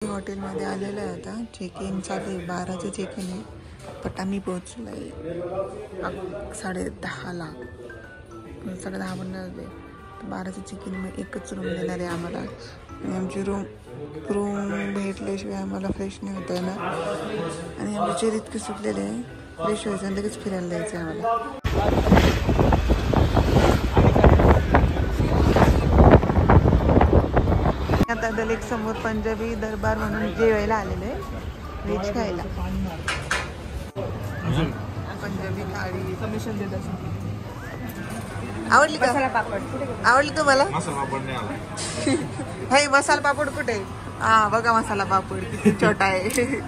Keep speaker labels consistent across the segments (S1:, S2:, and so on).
S1: हॉटेलमध्ये आलेलं आहे आता. चेक इन चालू आहे. 12चं चेक इन आहे. पण आम्ही पोहोचलो आहे 10:30ला. 10:30 पण नाही. 12चं चेक इन मग एकच रूम देणार आहे आम्हाला. आणि आमची रूम भेटल्याशिवाय आम्हाला फ्रेश नाही होतं ना. आणि आमचे चेहरे इतके सुटलेले आहे. फ्रेश व्हायचं आणि लगेच फिरायला जायचं आहे आम्हाला. आता दलेक समोर पंजाबी दरबार म्हणून जेवायला आलेले व्हेज खायला. पंजाबी थाळी कमिशन देत असं. आवडली का? आवडली तुम्हाला? हे मसाला पापड कुठे? हा बघा मसाला पापड किती छोटा आहे.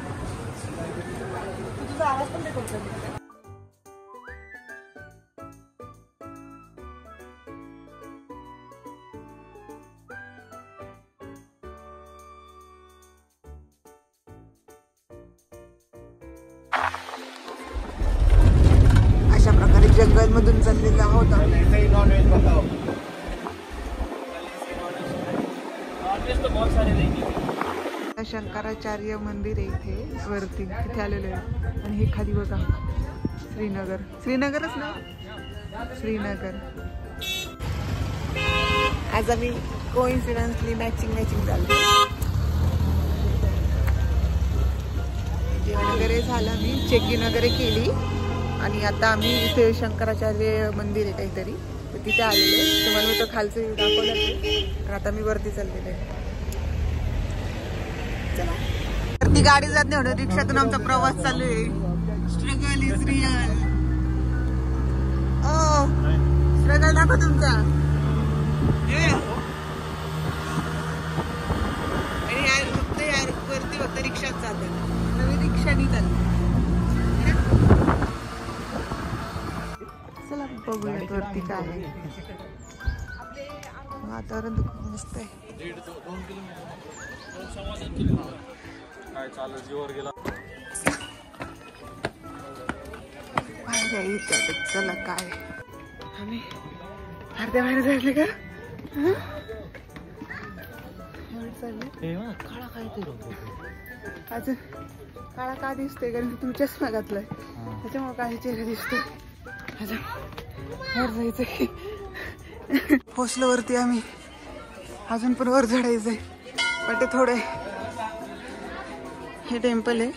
S1: अशा प्रकारे जंगल मधून चाललेला आहोत. शंकराचार्य मंदिर आहे इथे वरती, तिथे आलेलो आहे. आणि हे खाली बघा श्रीनगरच ना, श्रीनगर. आज आम्ही कोइन्सिडन्सली मॅचिंग झालो. जेवण वगैरे झालं, मी चेक इन वगैरे केली. आणि आता आम्ही इथे शंकराचार्य मंदिर आहे काहीतरी, तर तिथे आलेले. तुम्हाला मी तर खालचं दाखवलं आणि आता मी वरती चाललेले. चला, वरती गाडी जात नाही म्हणून रिक्षातून आमचा प्रवास चालू आहे. Struggle is real. ओ स्ट्रगल दाखव तुमचा. आणि वरती फक्त रिक्षात जातात, नवी रिक्षानी चालली. चला बघूयात वरती काय आहे. वातावरण तर खूप मस्त आहे. चला काय आम्ही अर्ध्या बाहेर जायले का?
S2: काळा काय
S1: अजून काळा का दिसतोय? कारण तुम्ही चष्मा घातलाय त्याच्यामुळे काही चेहरा दिसतोय. वर जायचंय. पोचलो वरती आम्ही. अजून पण वर चढायचंय पण ते थोडे. हे टेम्पल आहे.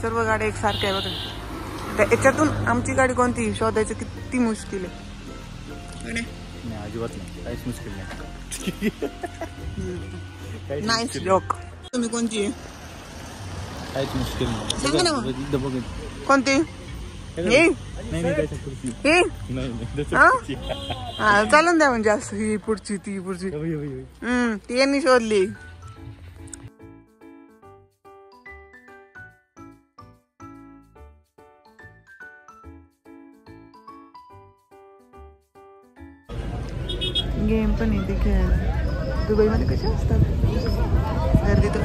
S1: सर्व गाड्या एकसारख्या आहे बघा. याच्यातून आमची गाडी कोणती शोधायचं किती मुश्किल आहे.
S2: अजिबात नाही, काहीच मुश्किल नाही.
S1: Nice joke. तुम्ही कोणती आहे?
S2: काहीच मुश्किल नाही.
S1: सांगा ना मग. कोणती? हे चालून द्या म्हणजे असं. ही पुढची ती पुढची ती यांनी शोधली. गेम पण येते खेळायला. दुबईमध्ये कशा असतात गर्दी तर.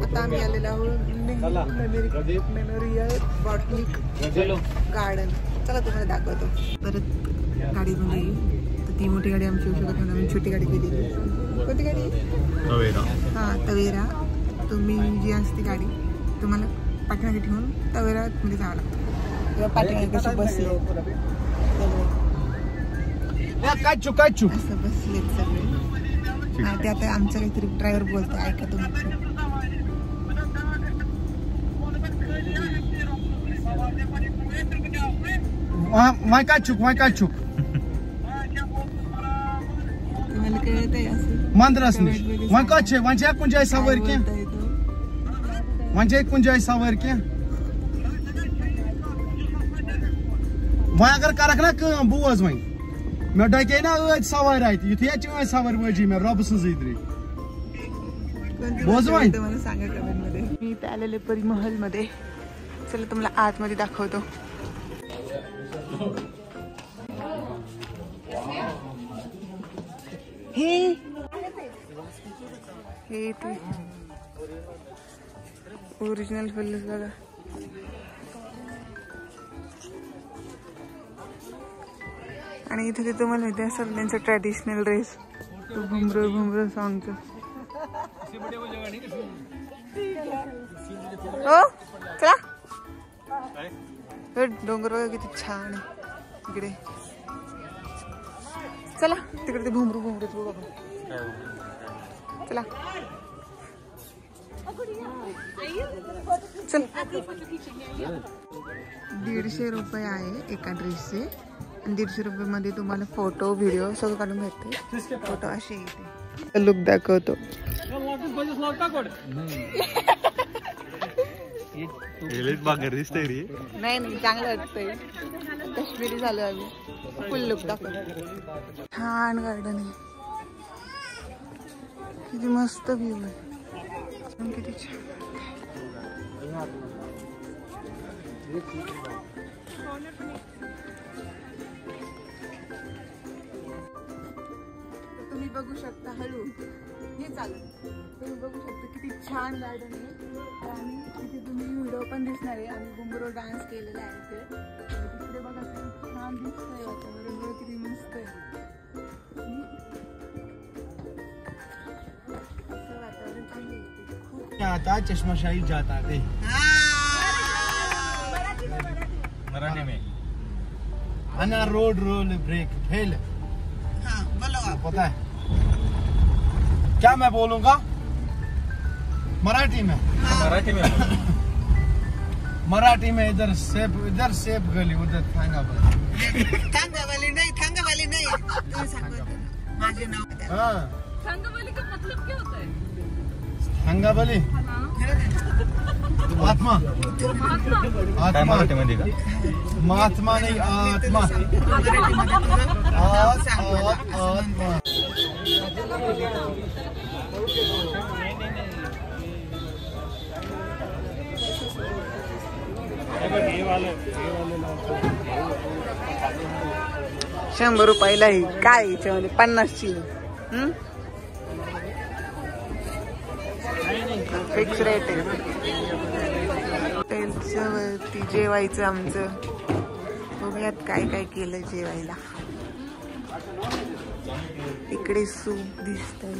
S1: आता आम्ही आलेलो आहोत मेमोरियल बॉटनिक गार्डन. चला तुम्हाला दाखवतो. परत गाडीमध्ये तर ती मोठी गाडी आमची येऊ शकत नाही. छोटी गाडी केली. कोणती गाडी? तवेरा. हां तवेरा. तुम्ही जी असते गाडी तुम्हाला पाठीमागे ठेवून तवेरा मध्ये जावं लागतं. किंवा पाठीमागे कशी बसले असं बसलेत सगळे. ते आता आमचं काहीतरी ड्रायव्हर बोलतोय, ऐका तुम्ही. तुम्हाला कळत आहे असं
S3: मंद्रस वह कुछ जाए सवार क्या वह कुछ जाए सवार क्या वह अगर करक ना बोज वह मे डके ना सवार अत सवार वजी मे रब सद्री बोज वह
S1: सांगा कमेंट मध्ये. मी इथे आलेले परिमहल मध्ये. चला तुम्हाला आतमध्ये दाखवतो. हे हे इथे ओरिजिनल फुल्लस बघा. आणि इथे ते तुम्हाला माहिती असेल त्यांचं ट्रॅडिशनल ड्रेस घुमरो घुमरो सॉंगचं. हो चला. डोंगर बघा किती छान आहे इकडे. चला तिकडे ते घुमरू घुमरू बघा. चला चल. 150 रुपये आहे एका ड्रेसचे. 150 रुपयामध्ये तुम्हाला फोटो व्हिडिओ सगळं काढून भेटते. फोटो असे येते. लुक दाखवतो. नाही नाही चांगलं वाटतंय. काश्मीरी झालं आम्ही. फुल लुक दाखवतो. छान गार्डन आहे. किती मस्त व्ह्यू आहे. किती छान. तुम्ही बघू शकता हळू हे चालू. तुम्ही बघू शकता किती छान गार्डन आहे. आणि तिथे तुम्ही व्हिडिओ पण दिसणार आहे. आम्ही घुंगरू डान्स केलेला आहे ते. तिकडे बघा किती छान दिसतंय वातावरण. किती मस्त आहे. असं वातावरण चांगलं आहे.
S3: आता चष्माशाही जाता है.
S2: मराठी में
S3: अन्ना रोड रोल ब्रेक फेल.
S1: हाँ बोलो आप.
S3: पता है क्या मैं बोलूंगा मराठी में.
S2: मराठी में
S3: मराठी में इधर सेब गली उधर थांगावाली.
S1: थांगावाली नहीं तुम्ही सांगतो माझे नाव.
S3: हाँ
S4: थांगावाली का मतलब क्या होता है?
S3: थांगावाली आत्मा.
S2: काय मराठीमध्ये का?
S3: महात्मा नाही आत्मा. आत्मा.
S1: ₹100 ही काय याच्यामध्ये 50ची. फिक्स रेट आहे. हॉटेलच्या वरती जेवायचं आमचं. बघूयात काय काय केलं जेवायला. इकडे सूप दिसतंय.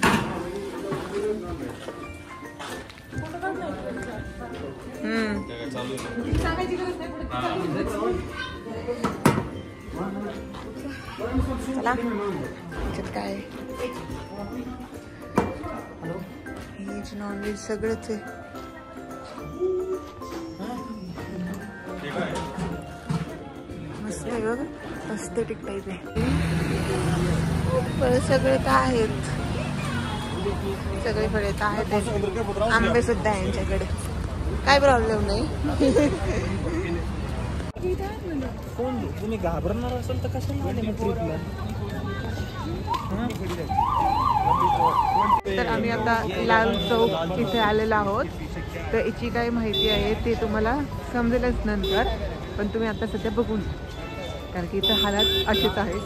S1: चला त्याच्यात काय व्हेज नॉनव्हेज सगळंच आहे. मस्त आहे बघ. एस्थेटिक टाईप आहे. सगळे तर आहेत. सगळे फळे तर आहेत. आंबे सुद्धा आहे यांच्याकडे. काय प्रॉब्लेम नाही.
S2: तुम्ही घाबरणार असेल तर कशाला आले मग ट्रिपला.
S1: तर आम्ही आता लाल चौक इथे आलेलो आहोत. तर याची काय माहिती आहे ते तुम्हाला समजेलच नंतर. पण तुम्ही आता सध्या बघून कारण की इथं हालात असेच आहेत.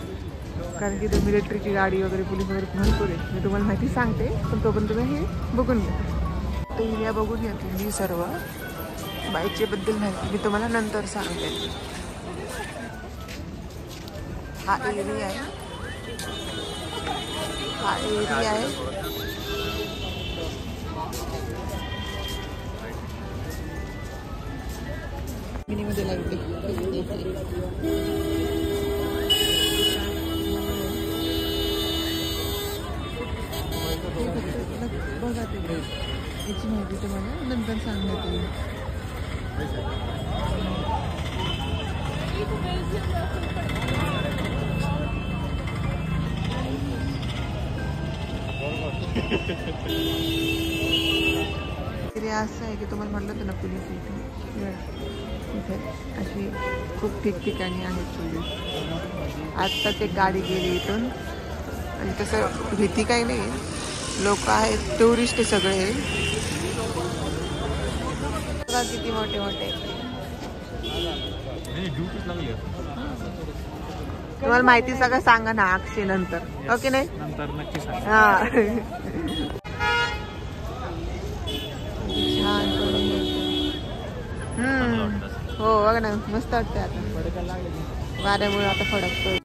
S1: कारण की इथं मिलिटरीची गाडी वगैरे पोलीस वगैरे भरपूर आहे. मी तुम्हाला माहिती सांगते पण तो पण तुम्ही हे बघून घ्या. तर एरिया बघून घ्या तुम्ही सर्व. बाईकच्याबद्दल माहिती मी तुम्हाला नंतर सांगते. हा एरिया आहे. हा एरिया आहे. मिनीमध्ये लागते. बघा ते याची माहिती तुम्हाला नंतर सांगण्यात येईल. असं आहे की तुम्हाला म्हटलं होतं ना पोलीस इथे अशी खूप ठिकठिकाणी आहेत पोलीस. आत्ताच एक गाडी गेली इथून आणि तसं भीती काही नाही. लोक आहेत टुरिस्ट आहे सगळे. किती मोठे मोठे. तुम्हाला माहिती सगळं सांगा ना अक्षय नंतर. ओके नाही
S2: नंतर नक्की सांग.
S1: हा हो बघ ना मस्त वाटतंय आता वाऱ्यामुळे आता फडकतोय